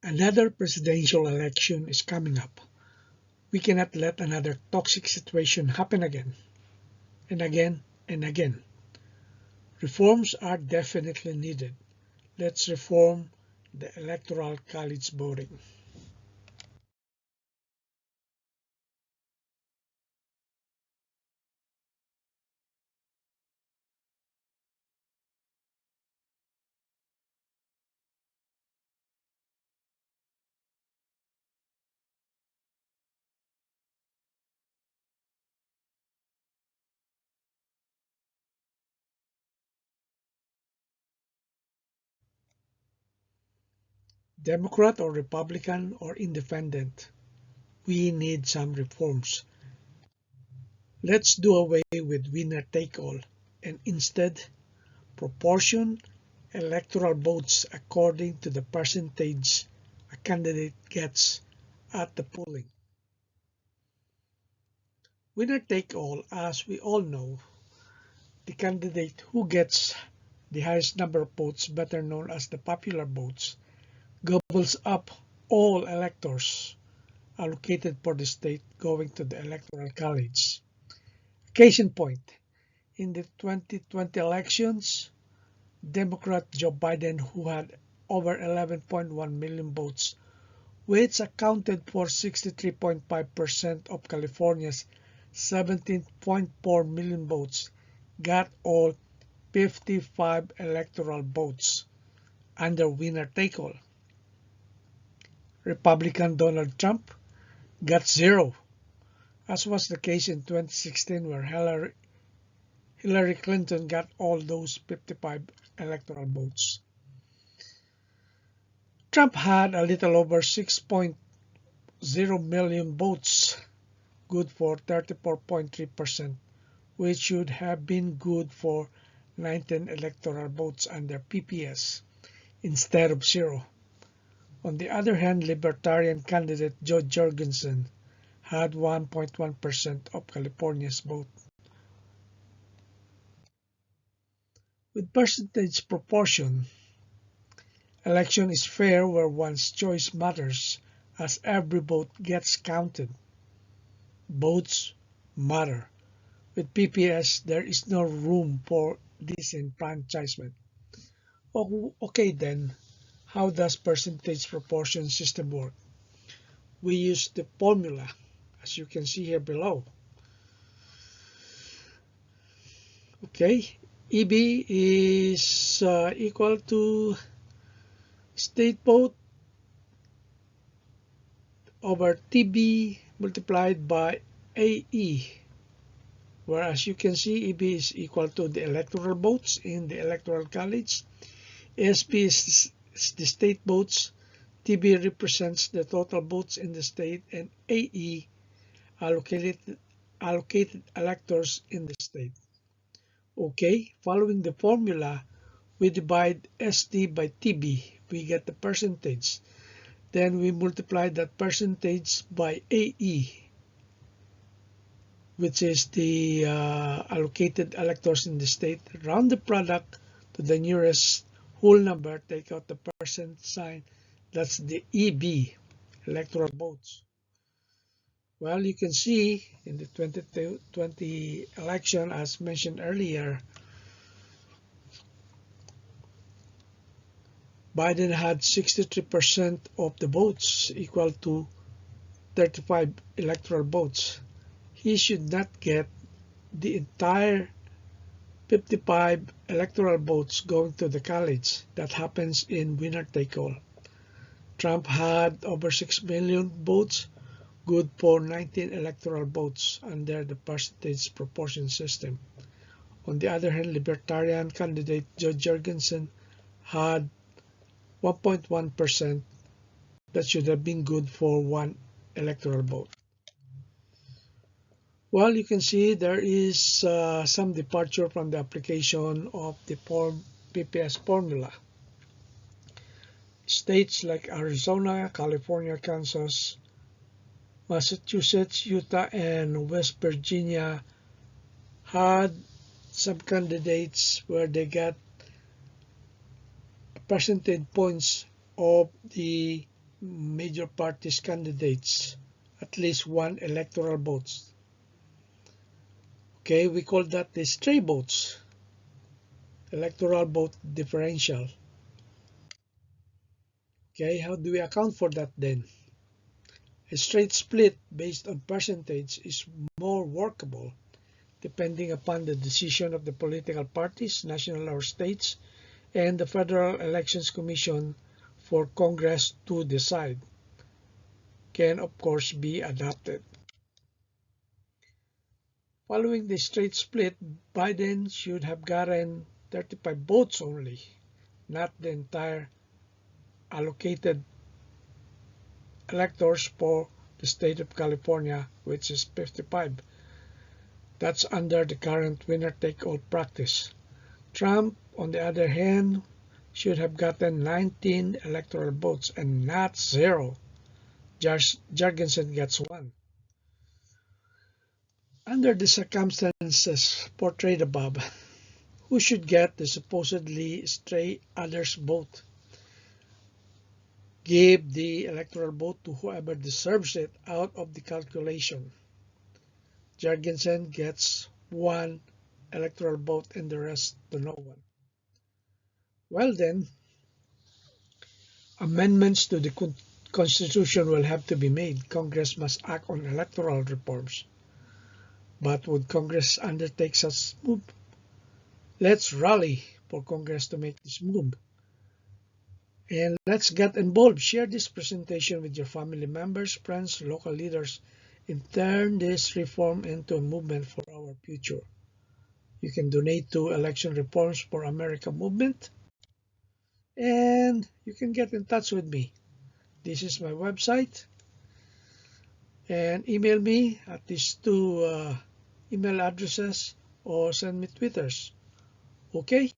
Another presidential election is coming up. We cannot let another toxic situation happen again and again and again. Reforms are definitely needed. Let's reform the Electoral College voting. Democrat or Republican or Independent, we need some reforms. Let's do away with winner take all and instead proportion electoral votes according to the percentage a candidate gets at the polling. Winner take all, as we all know, the candidate who gets the highest number of votes, better known as the popular votes, gobbles up all electors allocated for the state going to the Electoral College. Case in point, in the 2020 elections, Democrat Joe Biden, who had over 11.1 million votes, which accounted for 63.5% of California's 17.4 million votes, got all 55 electoral votes under winner-take-all. Republican Donald Trump got zero, as was the case in 2016 where Hillary Clinton got all those 55 electoral votes. Trump had a little over 6.0 million votes, good for 34.3%, which should have been good for 19 electoral votes under PPS instead of zero. On the other hand, Libertarian candidate Joe Jorgensen had 1.1% of California's vote. With percentage proportion, election is fair where one's choice matters as every vote gets counted. Votes matter. With PPS, there is no room for disenfranchisement. Okay then, how does percentage proportion system work? We use the formula, as you can see here below. Okay, EB is equal to state vote over TB multiplied by AE, whereas you can see EB is equal to the electoral votes in the Electoral College, SB is the state votes, TB represents the total votes in the state, and AE allocated electors in the state. Okay, following the formula, we divide SD by TB, we get the percentage. Then we multiply that percentage by AE, which is the allocated electors in the state. Round the product to the nearest whole number, take out the percent sign, that's the EB, electoral votes. Well, you can see in the 2020 election, as mentioned earlier, Biden had 63% of the votes, equal to 35 electoral votes. He should not get the entire 55 electoral votes going to the college. That happens in winner-take-all. Trump had over 6 million votes, good for 19 electoral votes under the percentage proportion system. On the other hand, Libertarian candidate Joe Jorgensen had 1.1%, that should have been good for 1 electoral vote. Well, you can see there is some departure from the application of the PPS formula. States like Arizona, California, Kansas, Massachusetts, Utah, and West Virginia had some candidates where they got percentage points of the major parties candidates at least one electoral votes. Okay, we call that the stray votes, electoral vote differential. Okay, how do we account for that then? A straight split based on percentage is more workable depending upon the decision of the political parties, national or states, and the Federal Elections Commission for Congress to decide. Can of course be adopted. Following the straight split, Biden should have gotten 35 votes only, not the entire allocated electors for the state of California, which is 55. That's under the current winner-take-all practice. Trump, on the other hand, should have gotten 19 electoral votes and not 0. Jorgensen gets 1. Under the circumstances portrayed above, who should get the supposedly stray others vote? Give the electoral vote to whoever deserves it out of the calculation. Jorgensen gets 1 electoral vote and the rest to no one. Well then, amendments to the Constitution will have to be made. Congress must act on electoral reforms. But would Congress undertake such move? Let's rally for Congress to make this move. And let's get involved. Share this presentation with your family members, friends, local leaders, and turn this reform into a movement for our future. You can donate to Election Reforms for America movement, and you can get in touch with me. This is my website, and email me at these two email addresses or send me Twitters. Okay?